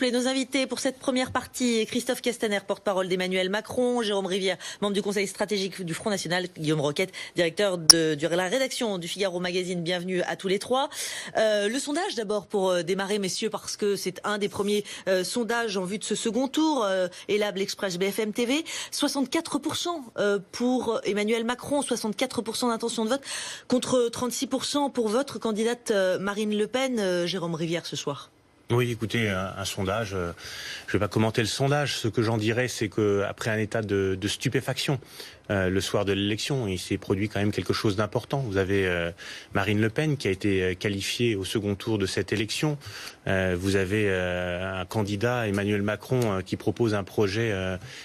Nos invités pour cette première partie, Christophe Castaner, porte-parole d'Emmanuel Macron, Jérôme Rivière, membre du Conseil stratégique du Front National, Guillaume Roquette, directeur de la rédaction du Figaro Magazine. Bienvenue à tous les trois. Le sondage d'abord pour démarrer, messieurs, parce que c'est un des premiers sondages en vue de ce second tour. Elab, l'Express, BFM TV, 64% pour Emmanuel Macron, 64% d'intention de vote, contre 36% pour votre candidate Marine Le Pen. Jérôme Rivière ce soir. Oui, écoutez, un sondage, je ne vais pas commenter le sondage. Ce que j'en dirais, c'est qu'après un état de stupéfaction, le soir de l'élection, il s'est produit quand même quelque chose d'important. Vous avez Marine Le Pen qui a été qualifiée au second tour de cette élection. Vous avez un candidat, Emmanuel Macron, qui propose un projet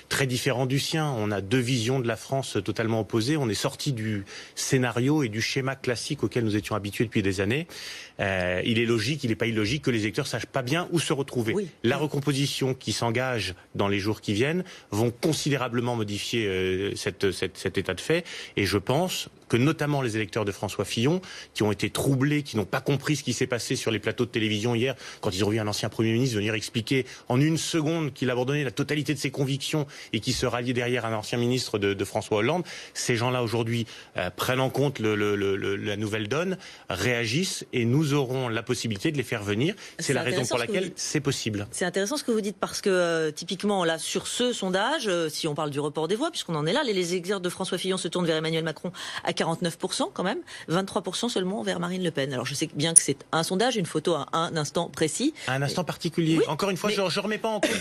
très différent du sien. On a deux visions de la France totalement opposées. On est sorti du scénario et du schéma classique auquel nous étions habitués depuis des années. Il est logique, il n'est pas illogique que les électeurs sachent pas bien où se retrouver. Oui. La recomposition qui s'engage dans les jours qui viennent vont considérablement modifier cet état de fait. Et je pense que notamment les électeurs de François Fillon, qui ont été troublés, qui n'ont pas compris ce qui s'est passé sur les plateaux de télévision hier, quand ils ont vu un ancien Premier ministre venir expliquer en une seconde qu'il abandonnait la totalité de ses convictions et qui se ralliait derrière un ancien ministre de François Hollande, ces gens-là aujourd'hui prennent en compte la nouvelle donne, réagissent et nous aurons la possibilité de les faire venir. C'est la raison pour laquelle c'est possible. C'est intéressant ce que vous dites parce que typiquement là sur ce sondage, si on parle du report des voix, puisqu'on en est là, les électeurs de François Fillon se tournent vers Emmanuel Macron à 49% quand même, 23% seulement vers Marine Le Pen. Alors je sais bien que c'est un sondage, une photo à un instant précis. À un instant particulier. Oui, encore une fois, je remets pas en cause.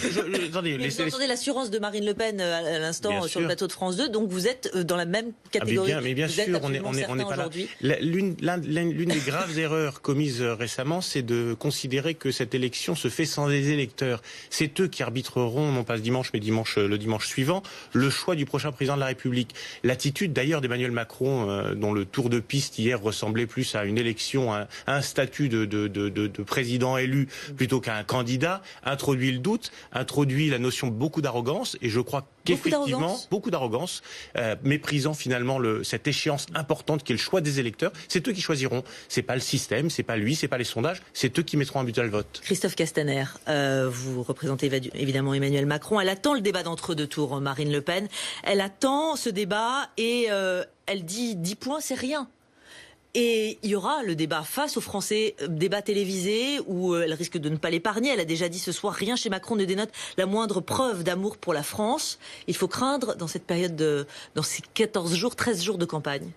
Attendez, vous entendez l'assurance de Marine Le Pen à l'instant sur le plateau de France 2, donc vous êtes dans la même catégorie. Mais bien sûr, on n'est pas là. L'une des graves erreurs commises récemment, c'est de considérer que cette élection se fait sans les électeurs. C'est eux qui arbitreront, non pas ce dimanche, mais le dimanche suivant, le choix du prochain président de la République. L'attitude d'ailleurs d'Emmanuel Macron, dont le tour de piste hier ressemblait plus à une élection, à un statut de président élu plutôt qu'à un candidat, introduit le doute, introduit la notion beaucoup d'arrogance, et je crois qu'effectivement, beaucoup d'arrogance, méprisant finalement cette échéance importante qui est le choix des électeurs. C'est eux qui choisiront. C'est pas le système, c'est pas lui, c'est pas les sondages, c'est eux qui mettront un but à le vote. Christophe Castaner, vous représentez évidemment Emmanuel Macron. Elle attend le débat d'entre-deux tours, Marine Le Pen. Elle attend ce débat et elle dit 10 points, c'est rien. Et il y aura le débat face aux Français, débat télévisé, où elle risque de ne pas l'épargner. Elle a déjà dit ce soir, rien chez Macron ne dénote la moindre preuve d'amour pour la France. Il faut craindre dans cette période dans ces 13 jours de campagne.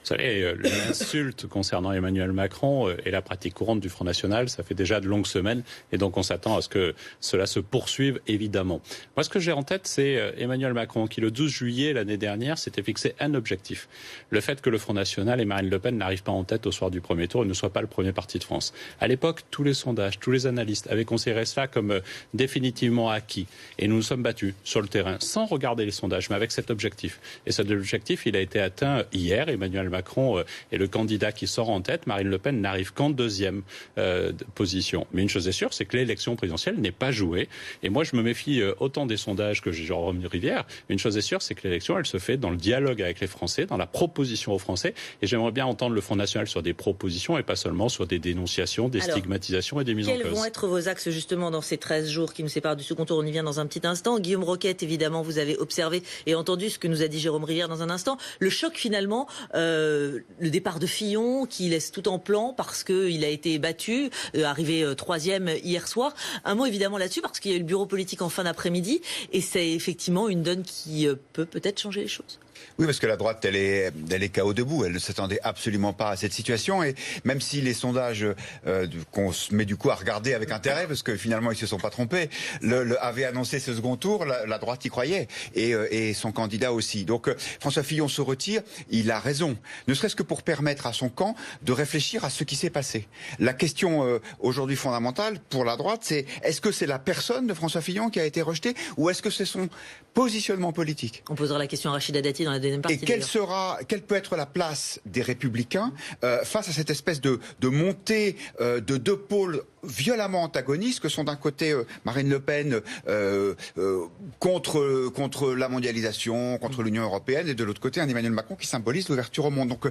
Vous savez, l'insulte concernant Emmanuel Macron est la pratique courante du Front National. Ça fait déjà de longues semaines et donc on s'attend à ce que cela se poursuive, évidemment. Moi, ce que j'ai en tête, c'est Emmanuel Macron qui, le 12 juillet l'année dernière, s'était fixé un objectif. Le fait que le Front National et Marine Le Pen n'arrivent pas en tête au soir du premier tour et ne soient pas le premier parti de France. À l'époque, tous les sondages, tous les analystes avaient considéré cela comme définitivement acquis. Et nous nous sommes battus sur le terrain, sans regarder les sondages, mais avec cet objectif. Et cet objectif, il a été atteint hier. Emmanuel Macron est le candidat qui sort en tête. Marine Le Pen n'arrive qu'en deuxième position. Mais une chose est sûre, c'est que l'élection présidentielle n'est pas jouée. Et moi, je me méfie autant des sondages que Jérôme Rivière. Une chose est sûre, c'est que l'élection, elle se fait dans le dialogue avec les Français, dans la proposition aux Français. Et j'aimerais bien entendre le Front National sur des propositions et pas seulement sur des dénonciations, des stigmatisations et des mises en cause. Quels vont être vos axes justement dans ces 13 jours qui nous séparent du second tour? On y vient dans un petit instant. Guillaume Roquette, évidemment, vous avez observé et entendu ce que nous a dit Jérôme Rivière dans un instant. Le choc finalement, le départ de Fillon qui laisse tout en plan parce qu'il a été battu, arrivé troisième hier soir. Un mot évidemment là-dessus parce qu'il y a eu le bureau politique en fin d'après-midi et c'est effectivement une donne qui peut peut-être changer les choses. Oui, parce que la droite, elle est KO debout. Elle ne s'attendait absolument pas à cette situation. Et même si les sondages qu'on se met du coup à regarder avec intérêt, parce que finalement ils se sont pas trompés, avaient annoncé ce second tour, la droite y croyait et son candidat aussi. Donc François Fillon se retire. Il a raison, ne serait-ce que pour permettre à son camp de réfléchir à ce qui s'est passé. La question aujourd'hui fondamentale pour la droite, c'est est-ce que c'est la personne de François Fillon qui a été rejetée ou est-ce que c'est son positionnement politique? On posera la question à Rachida Dati dans la deuxième partie. Et quelle peut être la place des Républicains face à cette espèce de montée de deux pôles violemment antagonistes que sont d'un côté Marine Le Pen contre la mondialisation, contre l'Union européenne, et de l'autre côté un Emmanuel Macron qui symbolise l'ouverture au monde. Donc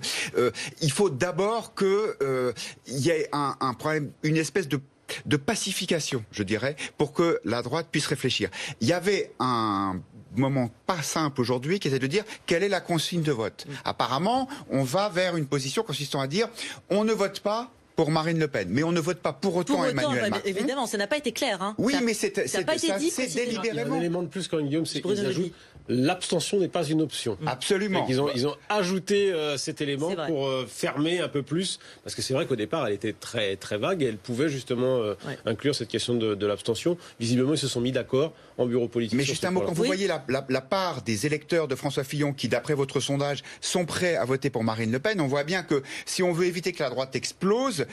il faut d'abord qu'il y ait un problème, une espèce de de pacification, je dirais, pour que la droite puisse réfléchir. Il y avait un moment pas simple aujourd'hui qui était de dire quelle est la consigne de vote. Apparemment, on va vers une position consistant à dire on ne vote pas pour Marine Le Pen, mais on ne vote pas pour autant Emmanuel Macron. Évidemment, ça n'a pas été clair. Hein. Oui, mais c'est délibérément. Il y a un élément de plus quand même, Guillaume, c'est qu'ils ajoutent l'abstention n'est pas une option. Absolument. Ils ont ajouté cet élément pour fermer un peu plus, parce que c'est vrai qu'au départ, elle était très, très vague et elle pouvait justement inclure cette question de l'abstention. Visiblement, ils se sont mis d'accord en bureau politique. Mais juste un mot, quand vous voyez la part des électeurs de François Fillon qui, d'après votre sondage, sont prêts à voter pour Marine Le Pen, on voit bien que si on veut éviter que la droite explose,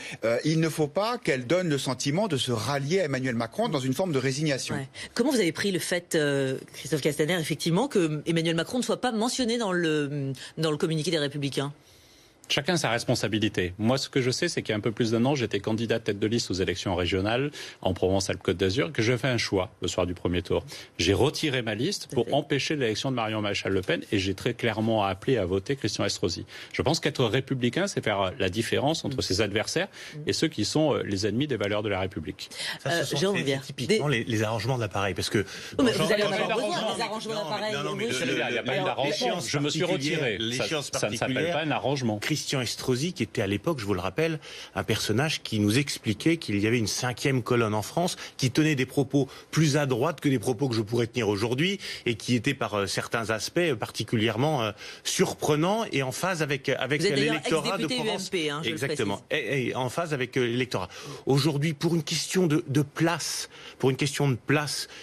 il ne faut pas qu'elle donne le sentiment de se rallier à Emmanuel Macron dans une forme de résignation. Ouais. Comment vous avez pris le fait, Christophe Castaner, effectivement, que Emmanuel Macron ne soit pas mentionné dans le communiqué des Républicains? Chacun sa responsabilité. Moi, ce que je sais, c'est qu'il y a un peu plus d'un an, j'étais candidat tête de liste aux élections régionales en Provence-Alpes-Côte d'Azur, que je fais un choix le soir du premier tour. J'ai retiré ma liste pour empêcher l'élection de Marion Maréchal Le Pen et j'ai très clairement appelé à voter Christian Estrosi. Je pense qu'être républicain, c'est faire la différence entre ses adversaires et ceux qui sont les ennemis des valeurs de la République. Ça, ce sont typiquement les arrangements de l'appareil. Parce que vous allez en avoir besoin des arrangements d'appareil. Non, mais il n'y a pas eu d'arrangement. Je me suis retiré. Ça ne s'appelle pas un arrangement. Christian Estrosi, qui était à l'époque, je vous le rappelle, un personnage qui nous expliquait qu'il y avait une 5e colonne en France, qui tenait des propos plus à droite que des propos que je pourrais tenir aujourd'hui, et qui était par certains aspects particulièrement surprenants et en phase avec l'électorat de Provence. UMP, hein, exactement, et en phase avec l'électorat. Aujourd'hui, pour une question de place,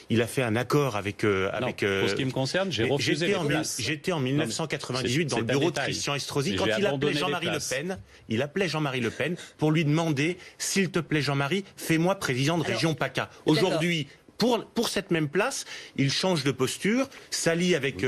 il a fait un accord avec. Pour ce qui me concerne, j'ai refusé les places. J'étais en 1998 dans le bureau de Christian Estrosi quand il appelait Jean-Marie Le Pen. Il appelait Jean-Marie Le Pen pour lui demander, s'il te plaît Jean-Marie, fais-moi président de région PACA. Aujourd'hui, pour cette même place, il change de posture, s'allie avec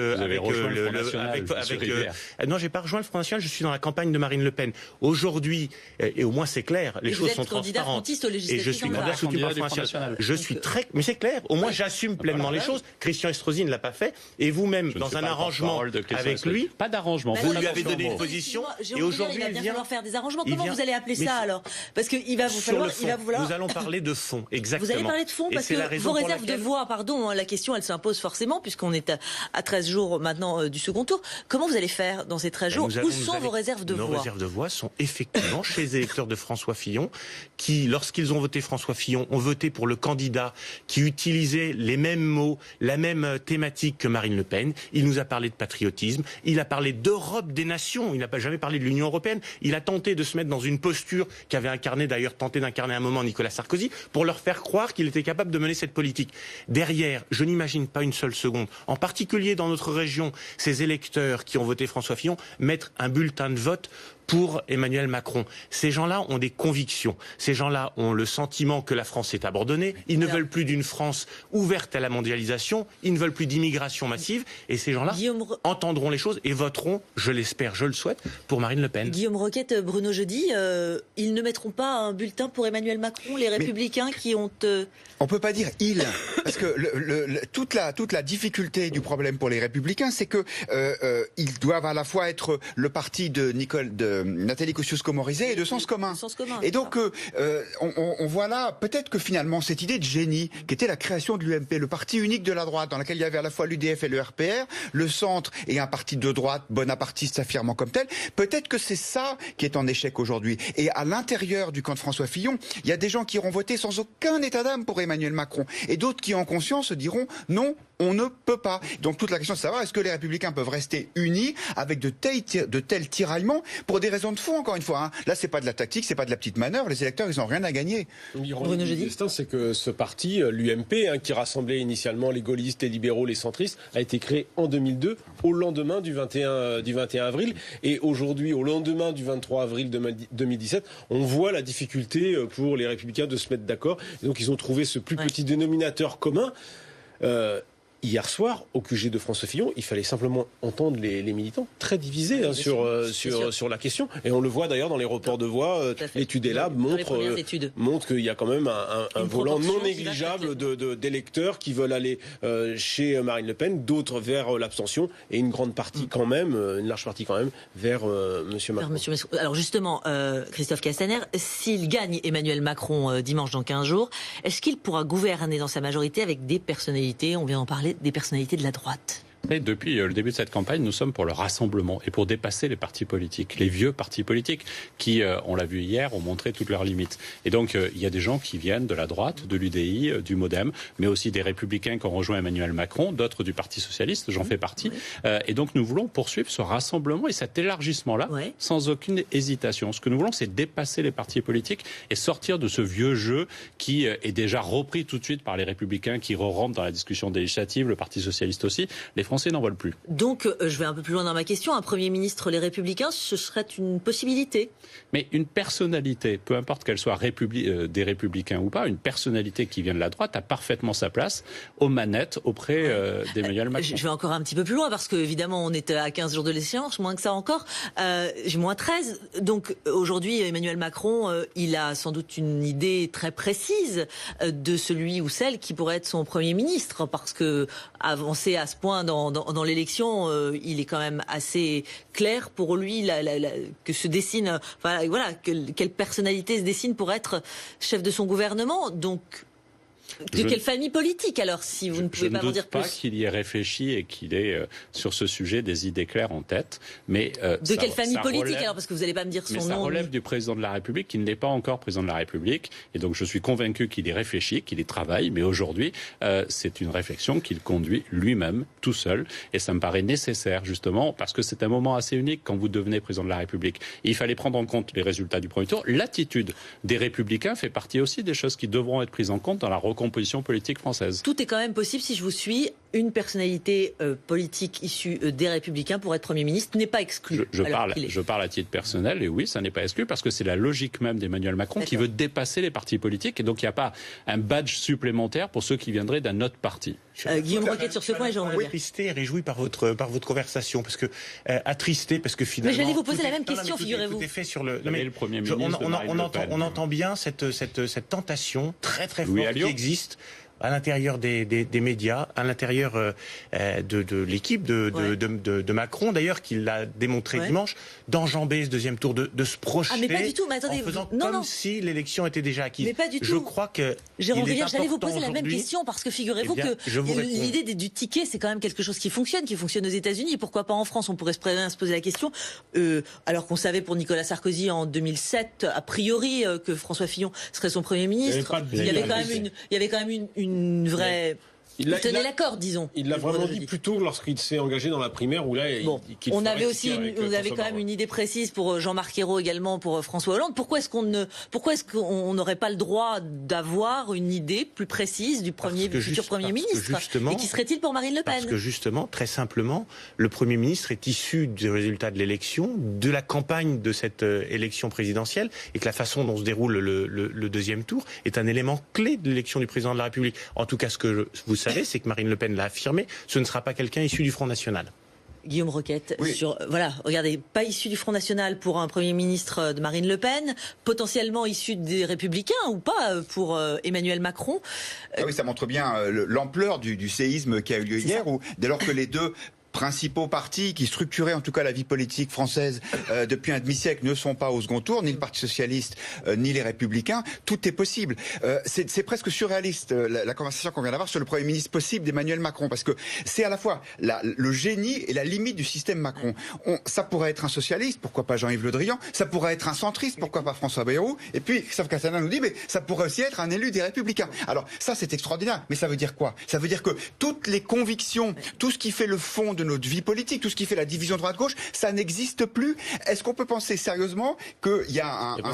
non, j'ai pas rejoint le Front National, je suis dans la campagne de Marine Le Pen. Aujourd'hui, et au moins c'est clair, les choses sont transparentes. Et je suis candidat soutenu par le Front National. Je suis mais c'est clair, au moins j'assume pleinement les choses. Christian Estrosi ne l'a pas fait, et vous-même, dans un arrangement avec lui, pas d'arrangement. Vous lui avez donné une position, et aujourd'hui il va bien falloir faire des arrangements. Comment vous allez appeler ça alors? Parce qu'il va vous falloir. Nous allons parler de fond, exactement. Vous allez parler de fond parce que vos réserves de voix, pardon, la question elle s'impose forcément puisqu'on est à 13 jours maintenant du second tour. Comment vous allez faire dans ces 13 jours? Où sont vos réserves de voix? Nos réserves de voix sont effectivement chez les électeurs de François Fillon qui, lorsqu'ils ont voté François Fillon, ont voté pour le candidat qui utilisait les mêmes mots, la même thématique que Marine Le Pen. Il nous a parlé de patriotisme, il a parlé d'Europe des nations, il n'a pas jamais parlé de l'Union européenne. Il a tenté de se mettre dans une posture qu'avait tenté d'incarner un moment Nicolas Sarkozy pour leur faire croire qu'il était capable de mener cette politique. Derrière, je n'imagine pas une seule seconde, en particulier dans notre région, ces électeurs qui ont voté François Fillon, mettre un bulletin de vote pour Emmanuel Macron. Ces gens-là ont des convictions. Ces gens-là ont le sentiment que la France est abandonnée. Ils ne veulent plus d'une France ouverte à la mondialisation. Ils ne veulent plus d'immigration massive. Et ces gens-là entendront les choses et voteront, je l'espère, je le souhaite, pour Marine Le Pen. Guillaume Roquette, Bruno Jeudi, ils ne mettront pas un bulletin pour Emmanuel Macron, les Républicains qui ont... On peut pas dire ils, parce que toute la difficulté du problème pour les Républicains, c'est que ils doivent à la fois être le parti de Nathalie Kosciusko-Morizet et de Sens commun. Et donc on voit là peut-être que finalement cette idée de génie qui était la création de l'UMP, le parti unique de la droite dans lequel il y avait à la fois l'UDF et le RPR, le centre et un parti de droite bonapartiste s'affirmant comme tel, peut-être que c'est ça qui est en échec aujourd'hui. Et à l'intérieur du camp de François Fillon, il y a des gens qui auront voté sans aucun état d'âme pour Emmanuel Macron et d'autres qui en conscience se diront non, on ne peut pas. Donc toute la question de savoir est-ce que les Républicains peuvent rester unis avec de tels tiraillements pour des raisons de fond, encore une fois. Hein. Là, c'est pas de la tactique, c'est pas de la petite manœuvre. Les électeurs, ils n'ont rien à gagner. Bruno Jeudi. Le destin, c'est que ce parti, l'UMP, qui rassemblait initialement les gaullistes, les libéraux, les centristes, a été créé en 2002, au lendemain du 21 avril. Et aujourd'hui, au lendemain du 23 avril 2017, on voit la difficulté pour les Républicains de se mettre d'accord. Et donc, ils ont trouvé ce plus petit dénominateur commun. hier soir, au QG de François Fillon, il fallait simplement entendre les militants très divisés sur la question. Et on le voit d'ailleurs dans les reports de voix. L'étude ELAB montre qu'il y a quand même un volant non négligeable d'électeurs qui veulent aller chez Marine Le Pen, d'autres vers l'abstention et une large partie quand même, vers M. Macron. Alors justement, Christophe Castaner, s'il gagne Emmanuel Macron dimanche dans 15 jours, est-ce qu'il pourra gouverner dans sa majorité avec des personnalités, on vient d'en parler, des personnalités de la droite? Et depuis le début de cette campagne, nous sommes pour le rassemblement et pour dépasser les partis politiques, les vieux partis politiques qui, on l'a vu hier, ont montré toutes leurs limites. Et donc, il y a des gens qui viennent de la droite, de l'UDI, du MoDem, mais aussi des Républicains qui ont rejoint Emmanuel Macron, d'autres du Parti Socialiste, j'en fais partie. Et donc, nous voulons poursuivre ce rassemblement et cet élargissement-là sans aucune hésitation. Ce que nous voulons, c'est dépasser les partis politiques et sortir de ce vieux jeu qui est déjà repris tout de suite par les Républicains qui rentrent dans la discussion législative, le Parti Socialiste aussi. Les Français n'en veulent plus. Donc, je vais un peu plus loin dans ma question. Un Premier ministre, les Républicains, ce serait une possibilité? Mais une personnalité, peu importe qu'elle soit des Républicains ou pas, une personnalité qui vient de la droite a parfaitement sa place aux manettes auprès d'Emmanuel Macron. Je vais encore un petit peu plus loin parce qu'évidemment, on est à 15 jours de l'échéance, moins que ça encore. Moins 13. Donc, aujourd'hui, Emmanuel Macron, il a sans doute une idée très précise de celui ou celle qui pourrait être son Premier ministre parce que avancer à ce point dans l'élection, il est quand même assez clair pour lui que se dessine, quelle personnalité se dessine pour être chef de son gouvernement. Donc, de quelle famille politique alors, si vous ne pouvez pas m'en dire plus? Je ne doute pas qu'il y ait réfléchi et qu'il ait sur ce sujet des idées claires en tête. Mais de quelle famille politique alors? Parce que vous n'allez pas me dire son nom. Mais ça relève du président de la République qui ne l'est pas encore président de la République. Et donc je suis convaincu qu'il y réfléchit, qu'il y travaille. Mais aujourd'hui, c'est une réflexion qu'il conduit lui-même, tout seul. Et ça me paraît nécessaire justement parce que c'est un moment assez unique quand vous devenez président de la République. Et il fallait prendre en compte les résultats du premier tour. L'attitude des Républicains fait partie aussi des choses qui devront être prises en compte dans la recomposition politique française. Tout est quand même possible, si je vous suis. Une personnalité politique issue des Républicains pour être Premier ministre n'est pas exclue. Je parle à titre personnel, et oui, ça n'est pas exclu, parce que c'est la logique même d'Emmanuel Macron qui veut dépasser les partis politiques, et donc il n'y a pas un badge supplémentaire pour ceux qui viendraient d'un autre parti. Guillaume Roquette sur ce point, et Jean Revier. Attristé et réjoui par votre conversation, parce que attristé, parce que finalement... Mais j'allais vous poser la même question, figurez-vous. Tout est fait sur le... le Premier ministre on entend bien cette tentation très très forte qui existe à l'intérieur des médias, à l'intérieur de l'équipe de Macron, d'ailleurs, qui l'a démontré dimanche, d'enjamber ce deuxième tour, de se projeter mais pas du tout, mais attendez, en faisant comme si l'élection était déjà acquise. Mais pas du tout. Je crois que Jérôme Rivière, j'allais vous poser la même question, parce que figurez-vous que l'idée du ticket, c'est quand même quelque chose qui fonctionne aux États-Unis, et pourquoi pas en France? On pourrait se poser la question, alors qu'on savait pour Nicolas Sarkozy en 2007, a priori, que François Fillon serait son Premier ministre. Il y avait quand même une vraie... Il tenait l'accord, disons. Il l'a vraiment dit plus tôt lorsqu'il s'est engagé dans la primaire où là, on avait quand même une idée précise pour Jean-Marc Ayrault également, pour François Hollande. Pourquoi est-ce qu'on n'aurait pas le droit d'avoir une idée plus précise du futur Premier ministre? Et qui serait-il pour Marine Le Pen? Parce que justement, très simplement, le Premier ministre est issu du résultat de l'élection, de la campagne de cette élection présidentielle, et que la façon dont se déroule le deuxième tour est un élément clé de l'élection du président de la République. En tout cas, ce que vous savez, c'est que Marine Le Pen l'a affirmé, ce ne sera pas quelqu'un issu du Front National. Guillaume Roquette, regardez, pas issu du Front National pour un Premier ministre de Marine Le Pen, potentiellement issu des Républicains ou pas pour Emmanuel Macron. Oui, ça montre bien l'ampleur du séisme qui a eu lieu hier, où dès lors que les deux principaux partis qui structuraient en tout cas la vie politique française depuis un demi-siècle ne sont pas au second tour, ni le Parti Socialiste, ni les Républicains, tout est possible. C'est presque surréaliste la conversation qu'on vient d'avoir sur le Premier ministre possible d'Emmanuel Macron, parce que c'est à la fois le génie et la limite du système Macron. Ça pourrait être un socialiste, pourquoi pas Jean-Yves Le Drian, ça pourrait être un centriste, pourquoi pas François Bayrou, et puis Christophe Castaner nous dit, mais ça pourrait aussi être un élu des Républicains. Alors ça c'est extraordinaire, mais ça veut dire quoi? Ça veut dire que toutes les convictions, tout ce qui fait le fond de notre vie politique. Tout ce qui fait la division droite-gauche, ça n'existe plus. Est-ce qu'on peut penser sérieusement qu'il y a un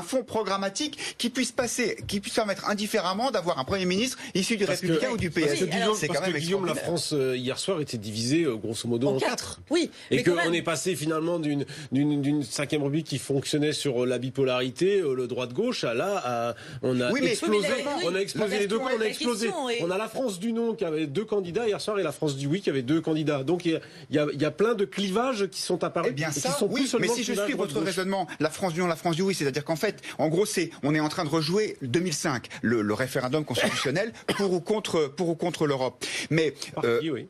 fonds programmatique qui puisse permettre indifféremment d'avoir un Premier ministre issu du Républicain ou du PS? C'est quand même Guillaume, la France hier soir était divisée grosso modo en 4. Oui. Et qu'on est passé finalement d'une 5e République qui fonctionnait sur la bipolarité, le droite-gauche, à là, on a explosé les deux camps, on a explosé. On a la France du non qui avait 2 candidats hier soir et la France du oui qui avait 2 candidats. Donc il y a plein de clivages qui sont apparus. Eh bien et ça, qui sont plus seulement mais si je suis votre raisonnement, la France du non, la France du oui, c'est-à-dire qu'en fait, en gros, on est en train de rejouer 2005, le référendum constitutionnel pour ou contre l'Europe. Mais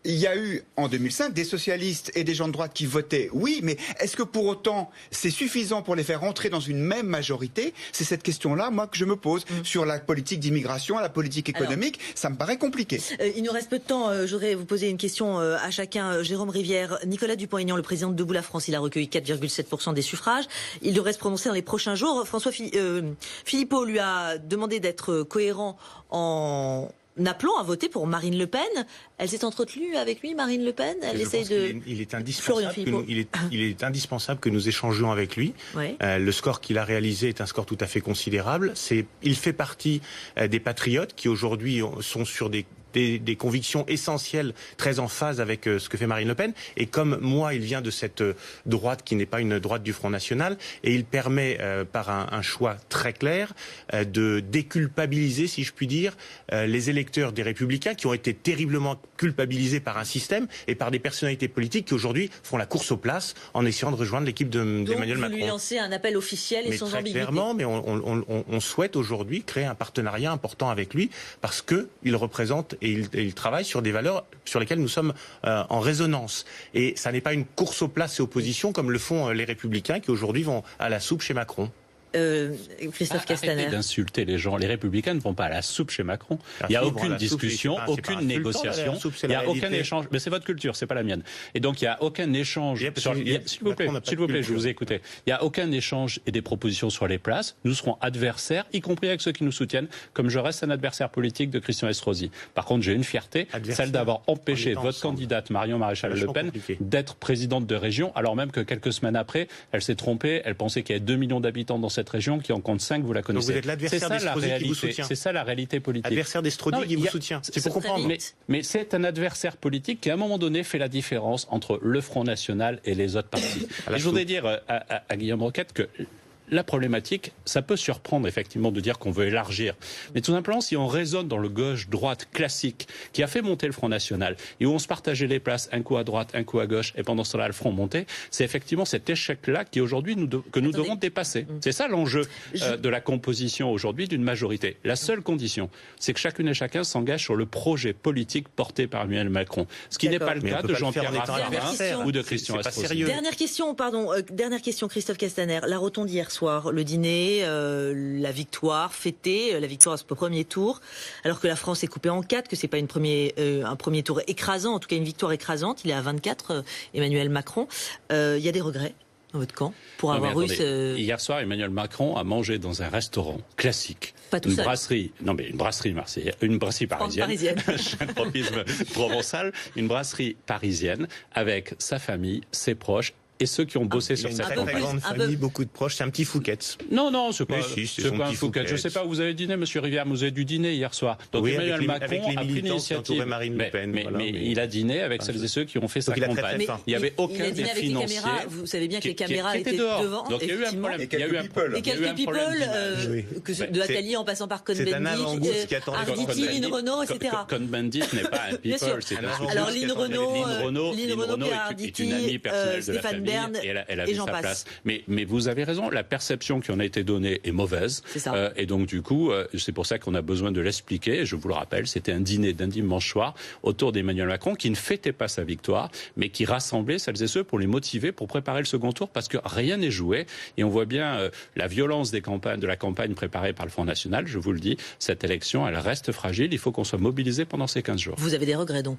il y a eu en 2005 des socialistes et des gens de droite qui votaient oui, mais est-ce que pour autant c'est suffisant pour les faire rentrer dans une même majorité? C'est cette question-là, moi, que je me pose sur la politique d'immigration, la politique économique. Ça me paraît compliqué. Il nous reste peu de temps. Je voudrais vous poser une question à chacun. Jérôme Rivière, Nicolas Dupont-Aignan, le président de Debout la France, il a recueilli 4,7% des suffrages. Il devrait se prononcer dans les prochains jours. François Philippot lui a demandé d'être cohérent en appelant à voter pour Marine Le Pen. Elle s'est entretenue avec lui, Marine Le Pen. Elle essaye de. Il est indispensable que nous échangions avec lui. Ouais. Le score qu'il a réalisé est un score tout à fait considérable. Il fait partie des patriotes qui aujourd'hui sont sur des convictions essentielles, très en phase avec ce que fait Marine Le Pen. Et comme moi, il vient de cette droite qui n'est pas une droite du Front National, et il permet, par un choix très clair, de déculpabiliser, si je puis dire, les électeurs des Républicains qui ont été terriblement culpabilisés par un système et par des personnalités politiques qui aujourd'hui font la course aux places en essayant de rejoindre l'équipe d'Emmanuel Macron. Vous lui lancez un appel officiel et sans ambiguïté. Clairement, mais on souhaite aujourd'hui créer un partenariat important avec lui parce qu'il représente et il travaille sur des valeurs sur lesquelles nous sommes en résonance. Et ça n'est pas une course aux places et aux positions comme le font les Républicains qui aujourd'hui vont à la soupe chez Macron. Christophe Castaner. Arrêtez d'insulter les gens. Les Républicains ne vont pas à la soupe chez Macron. Il n'y a aucune discussion, aucune négociation. Il n'y a aucun échange. Mais c'est votre culture, c'est pas la mienne. Et donc il n'y a aucun échange. S'il vous plaît, je vous ai écouté. Il n'y a aucun échange et des propositions sur les places. Nous serons adversaires, y compris avec ceux qui nous soutiennent, comme je reste un adversaire politique de Christian Estrosi. Par contre, j'ai une fierté, celle d'avoir empêché votre candidate Marion Maréchal Le Pen d'être présidente de région, alors même que quelques semaines après, elle s'est trompée. Elle pensait qu'il y avait 2 millions d'habitants dans cette région qui en compte 5, vous la connaissez. Donc vous êtes l'adversaire d'Estrosi qui vous soutient. C'est ça la réalité politique. Adversaire d'Estrosi qui vous soutient. C'est pour comprendre. Mais c'est un adversaire politique qui, à un moment donné, fait la différence entre le Front National et les autres partis. Et je voudrais dire à Guillaume Roquette que la problématique, ça peut surprendre effectivement de dire qu'on veut élargir. Mais tout simplement, si on raisonne dans le gauche-droite classique qui a fait monter le Front National et où on se partageait les places, un coup à droite, un coup à gauche, et pendant ce temps-là, le Front montait, c'est effectivement cet échec-là qui aujourd'hui que nous devons dépasser. C'est ça l'enjeu de la composition aujourd'hui d'une majorité. La seule condition, c'est que chacune et chacun s'engage sur le projet politique porté par Emmanuel Macron. Ce qui n'est pas le cas de Jean-Pierre Raffarin ou de Christian Estrosi. Dernière question, Christophe Castaner. La rotonde hier soir, le dîner, la victoire fêtée, la victoire à ce premier tour, alors que la France est coupée en 4, que c'est pas un premier tour écrasant, en tout cas une victoire écrasante. Il est à 24, Emmanuel Macron. Il y a des regrets dans votre camp pour avoir eu ce... Hier soir, Emmanuel Macron a mangé dans un restaurant classique. Pas tout seul. Une brasserie marseillaise, une brasserie parisienne. J'ai un tropisme provençal. Une brasserie parisienne avec sa famille, ses proches et ceux qui ont bossé sur cette campagne. Très grande famille, beaucoup de proches. C'est un petit Fouquet's. Non, c'est pas un Fouquet's. Je ne sais pas où vous avez dîné, Monsieur Rivière, mais vous avez dû dîner hier soir. Donc Emmanuel Macron a pris l'initiative. Mais il a dîné avec celles et ceux qui ont fait sa campagne. Il n'y avait aucun des financiers. Vous savez bien que les caméras étaient devant. Donc il y a eu un problème. Et quelques people, de Attali en passant par Cohn-Bendit, Arditi, Lynn Renault, etc. Cohn-Bendit n'est pas un people, c'est un soutien. Alors Lynn Renault, est une amie personnelle de la famille. Et elle a vu sa place. Mais vous avez raison, la perception qui en a été donnée est mauvaise. Et donc du coup, c'est pour ça qu'on a besoin de l'expliquer. Je vous le rappelle, c'était un dîner d'un dimanche soir autour d'Emmanuel Macron qui ne fêtait pas sa victoire, mais qui rassemblait celles et ceux pour les motiver pour préparer le second tour, parce que rien n'est joué. Et on voit bien la violence de la campagne préparée par le Front National. Je vous le dis, cette élection, elle reste fragile. Il faut qu'on soit mobilisé pendant ces 15 jours. Vous avez des regrets donc?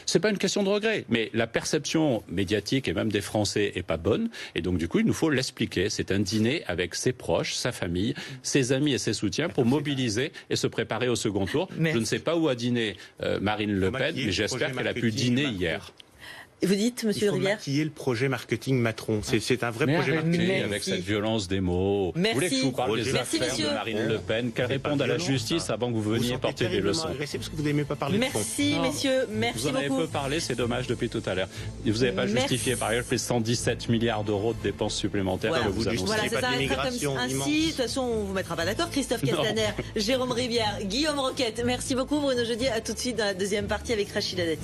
C'est pas une question de regret, mais la perception médiatique et même des Français fondée et pas bonne. Et donc, du coup, il nous faut l'expliquer. C'est un dîner avec ses proches, sa famille, ses amis et ses soutiens pour mobiliser et se préparer au second tour. Merci. Je ne sais pas où a dîné Marine Le Pen, mais j'espère qu'elle a pu dîner hier. Vous dites, Monsieur Rivière? Il faut maquiller le projet marketing Macron. C'est un vrai projet arrêtez marketing. avec cette violence des mots. Merci. Vous voulez que je vous parle des Merci, affaires monsieur. de Marine Le Pen, qu'elle réponde à la justice avant que vous veniez porter des leçons. Agressé parce que vous n'aimez pas parler de fond. Merci, messieurs. Merci Vous en avez beaucoup. peu parlé, c'est dommage depuis tout à l'heure. Et vous n'avez pas Merci. justifié par ailleurs les 117 milliards d'euros de dépenses supplémentaires Voilà. que vous annoncez. Voilà, C'est ça pas de s'arrêtera comme l'immigration ainsi. immense. De toute façon, on vous mettra pas d'accord. Christophe Castaner, Jérôme Rivière, Guillaume Roquette. Merci beaucoup, Bruno Jeudi. À tout de suite dans la deuxième partie avec Rachida Dati.